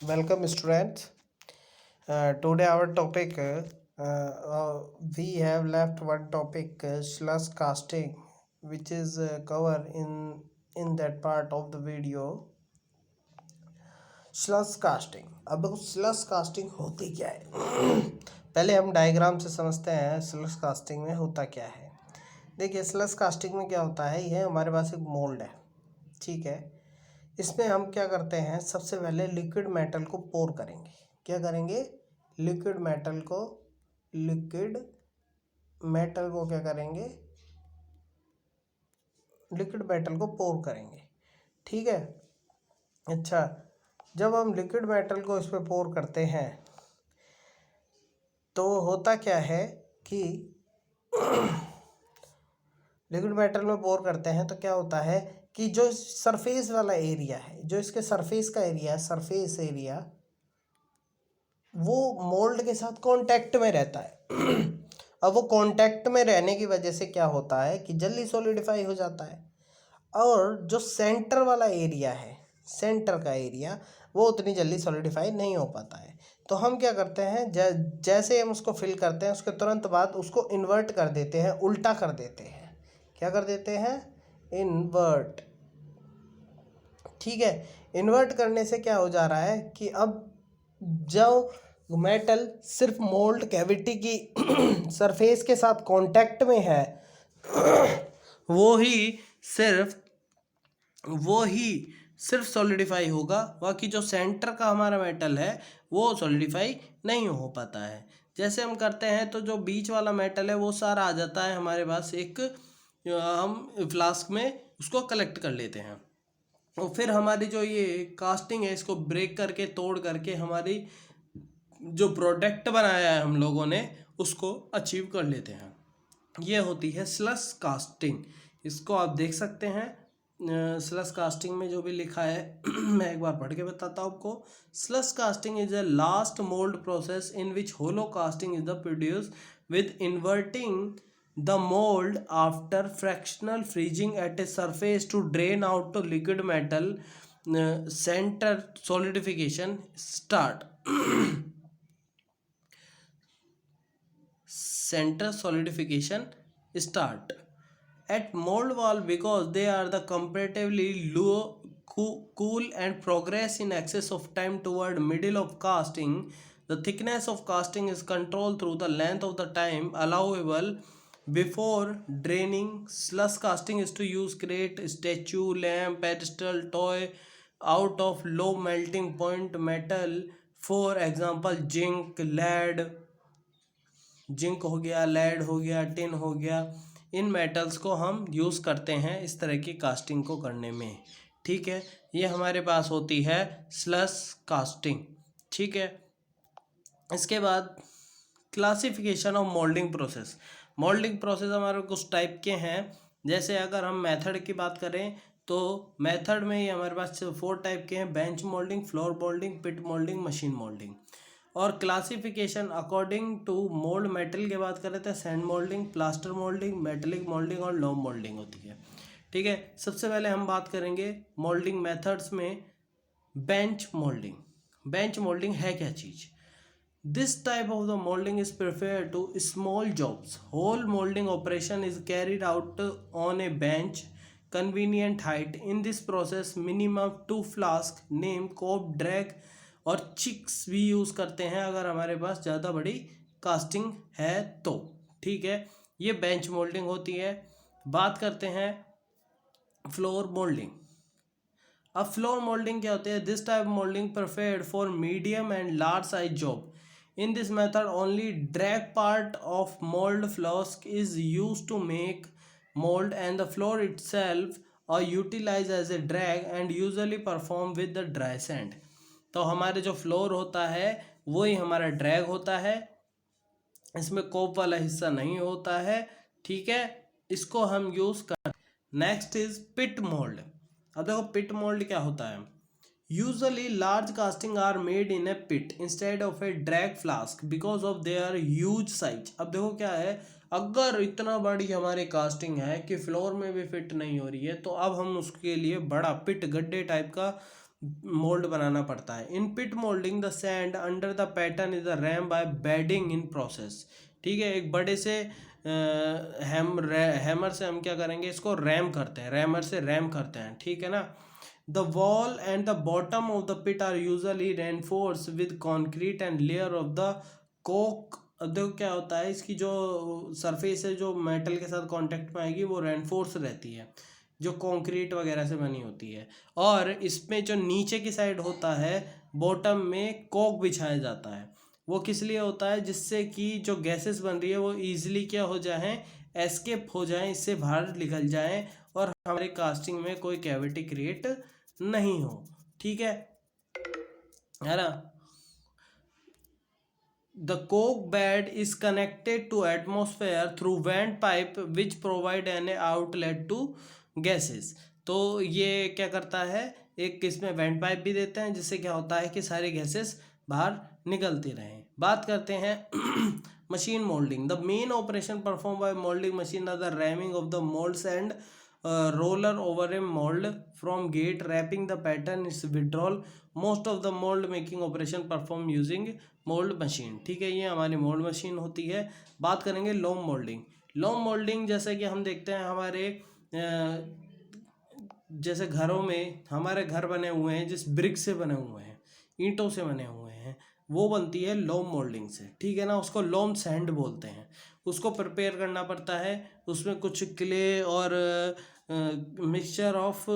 Welcome, students. Today, our topic we have left one topic slush casting, which is covered in that part of the video. Slush casting. अब slush casting होती क्या है पहले हम diagram से समझते हैं स्लस कास्टिंग में होता क्या है। देखिए, स्लस कास्टिंग में क्या होता है, ये हमारे पास एक मोल्ड है, ठीक है। इसमें हम क्या करते हैं, सबसे पहले लिक्विड मेटल को पोर करेंगे। क्या करेंगे? लिक्विड मेटल को क्या करेंगे? लिक्विड मेटल को पोर करेंगे, ठीक है। अच्छा, जब हम लिक्विड मेटल को इस पर पोर करते हैं तो होता क्या है कि लिक्विड मेटल में पोर करते हैं तो क्या होता है कि जो सरफेस वाला एरिया है, जो इसके सरफेस का एरिया है, सरफेस एरिया, वो मोल्ड के साथ कांटेक्ट में रहता है अब वो कांटेक्ट में रहने की वजह से क्या होता है कि जल्दी सॉलिडिफाई हो जाता है। और जो सेंटर वाला एरिया है, सेंटर का एरिया, वो उतनी जल्दी सॉलिडिफाई नहीं हो पाता है। तो हम क्या करते हैं, जैसे हम उसको फिल करते हैं उसके तुरंत बाद उसको इन्वर्ट कर देते हैं, उल्टा कर देते हैं। क्या कर देते हैं? इन्वर्ट, ठीक है। इन्वर्ट करने से क्या हो जा रहा है कि अब जो मेटल सिर्फ मोल्ड कैविटी की सरफेस के साथ कांटेक्ट में है वो ही सिर्फ सॉलिडिफाई होगा, बाकी जो सेंटर का हमारा मेटल है वो सॉलिडिफाई नहीं हो पाता है। जैसे हम करते हैं तो जो बीच वाला मेटल है वो सारा आ जाता है हमारे पास, एक हम फ्लास्क में उसको कलेक्ट कर लेते हैं। और फिर हमारी जो ये कास्टिंग है इसको ब्रेक करके, तोड़ करके, हमारी जो प्रोडक्ट बनाया है हम लोगों ने उसको अचीव कर लेते हैं। ये होती है स्लस कास्टिंग। इसको आप देख सकते हैं स्लस कास्टिंग में जो भी लिखा है मैं एक बार पढ़ के बताता हूँ आपको। Slush casting is a last mould process in which hollow casting is the produce with inverting the mold after fractional freezing at a surface to drain out to liquid metal center solidification start center solidification start at mold wall because they are the comparatively low cool and progress in excess of time toward middle of casting. The thickness of casting is controlled through the length of the time allowable before draining. Slush casting is to use crate, statue, lamp, pedestal, toy out of low melting point metal, for example zinc हो गया, lead हो गया, tin हो गया। इन metals को हम use करते हैं इस तरह की कास्टिंग को करने में, ठीक है। ये हमारे पास होती है स्लस कास्टिंग, ठीक है। इसके बाद classification of moulding process. Moulding process हमारे कुछ टाइप के हैं। जैसे अगर हम मेथड की बात करें तो मेथड में ही हमारे पास 4 टाइप के हैं: bench moulding, floor moulding, pit moulding, machine moulding. और classification according to mould metal की बात करें तो sand moulding, plaster moulding, metallic moulding और लोम मोल्डिंग होती है, ठीक है। सबसे पहले हम बात करेंगे मोल्डिंग मेथड्स में बेंच मोल्डिंग। बेंच मोल्डिंग है क्या चीज़? This type of the molding is preferred to small jobs. Whole molding operation is carried out on a bench, convenient height. In this process, minimum 2 flask, name, cope, drag और chicks भी use करते हैं अगर हमारे पास ज़्यादा बड़ी casting है तो, ठीक है। ये बेंच मोल्डिंग होती है। बात करते हैं फ्लोर मोल्डिंग। अब फ्लोर मोल्डिंग क्या होती है? This type moulding preferred for medium and large size job. In this method, only drag part of mold flask is used to make mold, and the floor itself are utilized as a drag and usually perform with the dry sand. तो हमारे जो floor होता है वही हमारा drag होता है, इसमें कोप वाला हिस्सा नहीं होता है, ठीक है। इसको हम यूज़ कर। Next is pit mould. अब देखो पिट मोल्ड क्या होता है। Usually large casting are made in a pit instead of a drag flask because of their huge size. अब देखो क्या है, अगर इतना बड़ी हमारी कास्टिंग है कि फ्लोर में भी फिट नहीं हो रही है तो अब हम उसके लिए बड़ा पिट, गड्ढे टाइप का मोल्ड बनाना पड़ता है। In pit moulding the sand under the pattern is the ram by bedding in process. ठीक है, एक बड़े से हैमर से हम क्या करेंगे, इसको रैम करते हैं, रैमर से रैम करते हैं। ठीक है ना। The wall and the bottom of the pit are usually reinforce with concrete and layer of the coke. देखो क्या होता है, इसकी जो सरफेस है जो मेटल के साथ कांटेक्ट में आएगी वो रेनफोर्स रहती है, जो कंक्रीट वगैरह से बनी होती है। और इसमें जो नीचे की साइड होता है बॉटम में कोक बिछाया जाता है। वो किस लिए होता है, जिससे कि जो गैसेस बन रही है वो ईजिली क्या हो जाए, एस्केप हो जाए, इससे बाहर निकल जाए और हमारे कास्टिंग में कोई कैविटी क्रिएट नहीं हो। ठीक है ना। The coke bed is connected to atmosphere through vent pipe which provide an outlet to gases। तो ये क्या करता है, एक इसमें वेंट पाइप भी देते हैं जिससे क्या होता है कि सारी गैसेस बाहर निकलती रहें। बात करते हैं machine moulding. The main operation perform by moulding machine are the ramming of the moulds and roller over a mold from gate wrapping the pattern is withdrawal। most of the mold making operation perform using mold machine। ठीक है, ये हमारी mould machine होती है। बात करेंगे लोम moulding. लोम moulding जैसे कि हम देखते हैं हमारे जैसे घरों में हमारे घर बने हुए हैं जिस ब्रिक से बने हुए हैं, ईंटों से बने हुए हैं, वो बनती है लोम मोल्डिंग से। ठीक है ना, उसको लोम सैंड बोलते हैं। उसको प्रिपेयर करना पड़ता है, उसमें कुछ क्ले और mixture of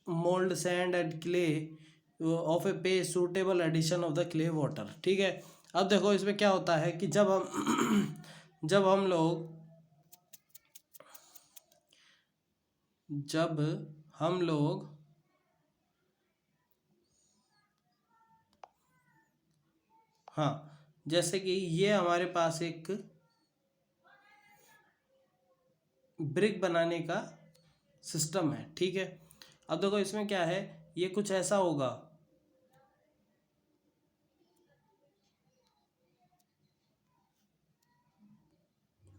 mould sand and clay of a pay suitable addition of the clay water. ठीक है, अब देखो इसमें क्या होता है कि जब हम जब हम लोग हाँ, जैसे कि ये हमारे पास एक ब्रिक बनाने का सिस्टम है। ठीक है, अब देखो इसमें क्या है, ये कुछ ऐसा होगा।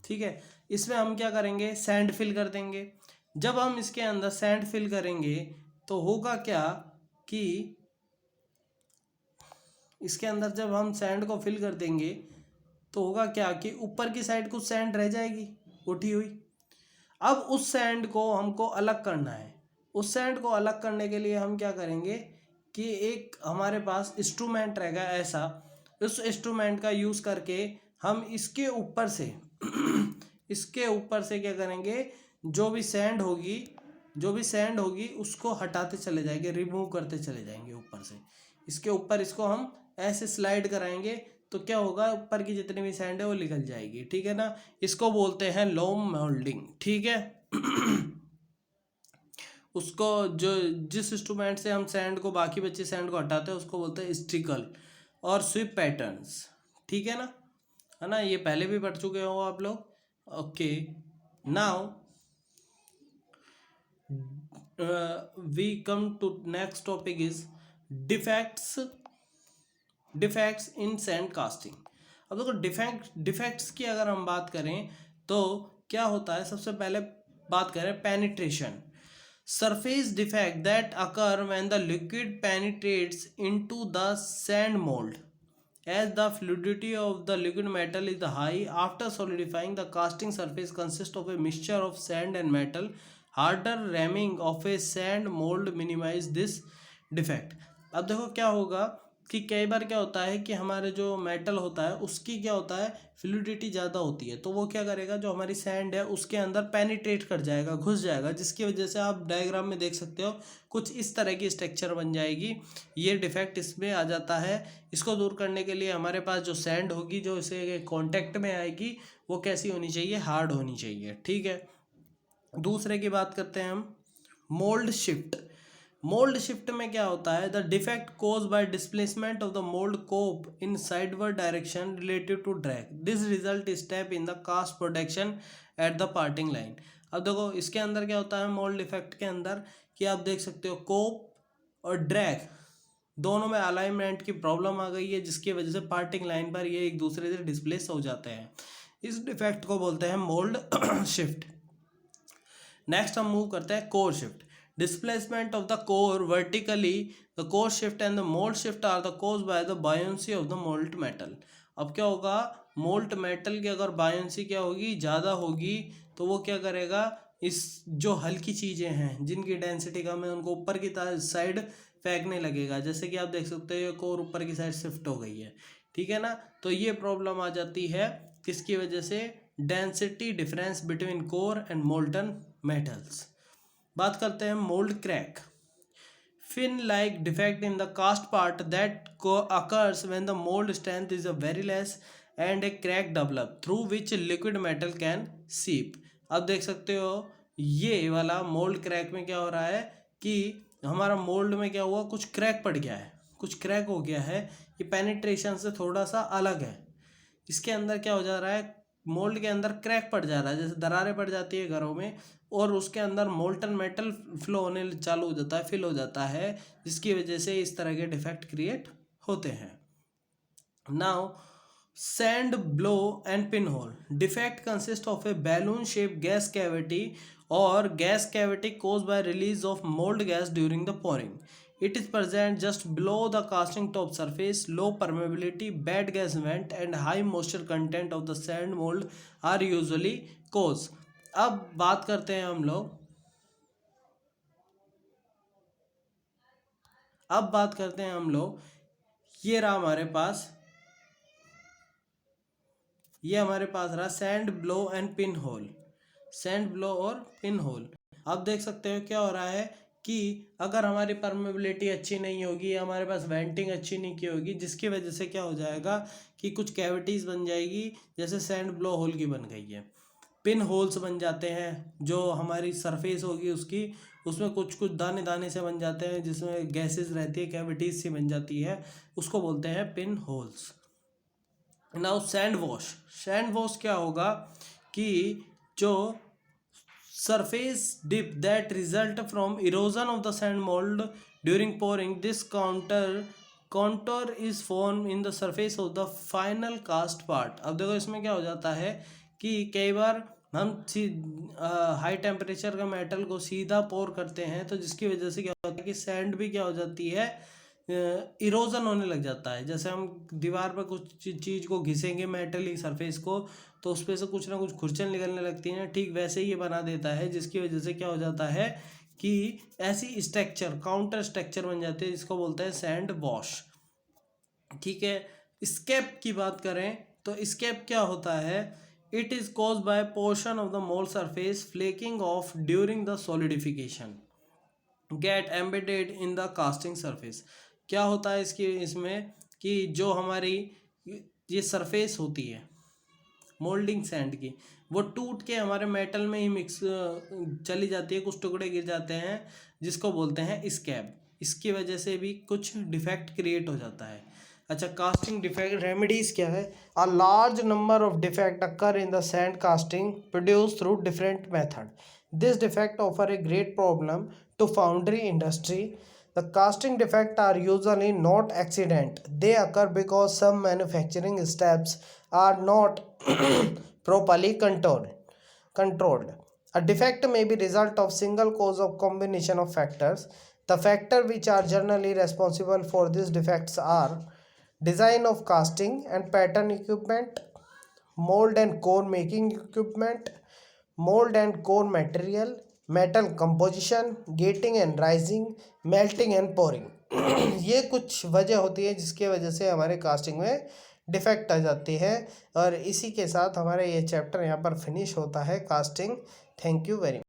ठीक है, इसमें हम क्या करेंगे, सैंड फिल कर देंगे। जब हम इसके अंदर सैंड फिल करेंगे तो होगा क्या कि इसके अंदर जब हम सैंड को फिल कर देंगे तो होगा क्या कि ऊपर की साइड कुछ सैंड रह जाएगी उठी हुई। अब उस सैंड को हमको अलग करना है। उस सैंड को अलग करने के लिए हम क्या करेंगे कि एक हमारे पास इंस्ट्रूमेंट रहेगा ऐसा, उस इंस्ट्रूमेंट का यूज़ करके हम इसके ऊपर से क्या करेंगे, जो भी सैंड होगी उसको हटाते चले जाएंगे, रिमूव करते चले जाएंगे ऊपर से। इसके ऊपर इसको हम ऐसे स्लाइड कराएंगे तो क्या होगा, ऊपर की जितनी भी सैंड है वो निकल जाएगी। ठीक है ना, इसको बोलते हैं लोम मोल्डिंग। ठीक है उसको जो जिस इंस्ट्रूमेंट से हम सैंड को बाकी बचे सैंड को हटाते हैं उसको बोलते हैं स्ट्रिकल और स्वीप पैटर्न्स। ठीक है ना, ये पहले भी पढ़ चुके हो आप लोग। Okay, now we come to next topic is defects in sand casting. अब देखो डिफेक्ट्स की अगर हम बात करें तो क्या होता है, सबसे पहले बात करें penetration. Surface defect that occur when the liquid penetrates into the sand mould as the fluidity of the liquid metal is high after solidifying, the casting surface consists of a mixture of sand and metal। harder ramming of a sand mold minimize this defect। अब देखो क्या होगा कि कई बार क्या होता है कि हमारे जो मेटल होता है उसकी क्या होता है, फ्लूइडिटी ज़्यादा होती है, तो वो क्या करेगा, जो हमारी सैंड है उसके अंदर पेनिट्रेट कर जाएगा, घुस जाएगा, जिसकी वजह से आप डायग्राम में देख सकते हो कुछ इस तरह की स्ट्रक्चर बन जाएगी। ये डिफेक्ट इसमें आ जाता है। इसको दूर करने के लिए हमारे पास जो सैंड होगी जो इसे कॉन्टेक्ट में आएगी वो कैसी होनी चाहिए, हार्ड होनी चाहिए। ठीक है, दूसरे की बात करते हैं हम, मोल्ड शिफ्ट। मोल्ड शिफ्ट में क्या होता है, the defect cause by displacement of the mould cope in sideward direction relative to drag. This result step in the cast production at the parting line. अब देखो इसके अंदर क्या होता है, मोल्ड इफेक्ट के अंदर कि आप देख सकते हो कोप और ड्रैग दोनों में अलाइनमेंट की प्रॉब्लम आ गई है, जिसकी वजह से पार्टिंग लाइन पर ये एक दूसरे से डिस्प्लेस हो जाते हैं। इस डिफेक्ट को बोलते हैं मोल्ड शिफ्ट। नेक्स्ट हम मूव करते हैं core shift. Displacement of the core vertically, the core shift and the mold shift are the caused by the buoyancy of the molten metal. अब क्या होगा, मोल्ट मेटल की अगर बायोंसी क्या होगी, ज़्यादा होगी, तो वो क्या करेगा, इस जो हल्की चीज़ें हैं जिनकी डेंसिटी कम है उनको ऊपर की साइड फेंकने लगेगा। जैसे कि आप देख सकते हो ये कोर ऊपर की साइड शिफ्ट हो गई है, ठीक है ना। तो ये प्रॉब्लम आ जाती है किसकी वजह से, density difference between core and molten metals. बात करते हैं mould crack. Fin like defect in the cast part that occurs when the mold strength is very less and a crack develop through which liquid metal can seep। अब देख सकते हो ये वाला mould crack में क्या हो रहा है कि हमारा मोल्ड में क्या हुआ, कुछ क्रैक पड़ गया है, कुछ क्रैक हो गया है, ये पेनिट्रेशन से थोड़ा सा अलग है। इसके अंदर क्या हो जा रहा है, मोल्ड के अंदर क्रैक पड़ जा रहा है, जैसे दरारें पड़ जाती है घरों में, और उसके अंदर मोल्टन मेटल फ्लो होने चालू हो जाता है, फिल हो जाता है, जिसकी वजह से इस तरह के डिफेक्ट क्रिएट होते हैं। Now sand blow and pin hole defect consist of a balloon shape gas cavity और gas cavity caused by release of mold gas during the pouring. It is present just below the casting top surface. Low permeability, bad gas vent and high moisture content of the sand mold are usually cause. अब बात करते हैं हम लोग, ये रहा हमारे पास, ये हमारे पास रहा sand blow and pin whole, sand blow और पिन होल। आप देख सकते हो क्या हो रहा है कि अगर हमारी परमेबिलिटी अच्छी नहीं होगी, हमारे पास वेंटिंग अच्छी नहीं की होगी, जिसकी वजह से क्या हो जाएगा कि कुछ कैविटीज़ बन जाएगी, जैसे सैंड ब्लो होल की बन गई है। पिन होल्स बन जाते हैं, जो हमारी सरफेस होगी उसकी, उसमें कुछ कुछ दाने दाने से बन जाते हैं, जिसमें गैसेस रहती है, कैविटीज सी बन जाती है, उसको बोलते हैं pin holes. Now sand wash, sand wash क्या होगा कि जो surface dip that result from erosion of the sand mould during pouring, this counter is form in the surface of the final cast part. अब देखो इसमें क्या हो जाता है कि कई बार हम हाई टेम्परेचर का मेटल को सीधा पोर करते हैं, तो जिसकी वजह से क्या होता है कि सैंड भी क्या हो जाती है, इरोजन होने लग जाता है। जैसे हम दीवार पर कुछ चीज़ को घिसेंगे, मेटलिक सरफेस को, तो उस पर से कुछ ना कुछ खुरचन निकलने लगती है, ठीक वैसे ही ये बना देता है, जिसकी वजह से क्या हो जाता है कि ऐसी स्ट्रक्चर, काउंटर स्ट्रक्चर बन जाती है, जिसको बोलते हैं सैंड वॉश, ठीक है। स्केप की बात करें तो स्केप क्या होता है, it is caused by portion of the mould surface flaking off during the solidification get embedded in the casting surface. क्या होता है इसमें कि जो हमारी ये सरफेस होती है मोल्डिंग सैंड की, वो टूट के हमारे मेटल में ही मिक्स चली जाती है, कुछ टुकड़े गिर जाते हैं, जिसको बोलते हैं स्कैब। इसकी वजह से भी कुछ डिफेक्ट क्रिएट हो जाता है। अच्छा, कास्टिंग डिफेक्ट रेमेडीज क्या है, a large number of defect occur in the sand casting produce through different method. This defect offer a great problem to foundry industry. The casting defects are usually not accident. They occur because some manufacturing steps are not properly controlled. A defect may be result of single cause or combination of factors. The factors which are generally responsible for these defects are design of casting and pattern equipment, mold and core making equipment, mold and core material, metal composition, getting and rising, melting and pouring. ये कुछ वजह होती है जिसके वजह से हमारे casting में डिफेक्ट आ जाती है। और इसी के साथ हमारा ये चैप्टर यहाँ पर फिनिश होता है, casting. Thank you very much.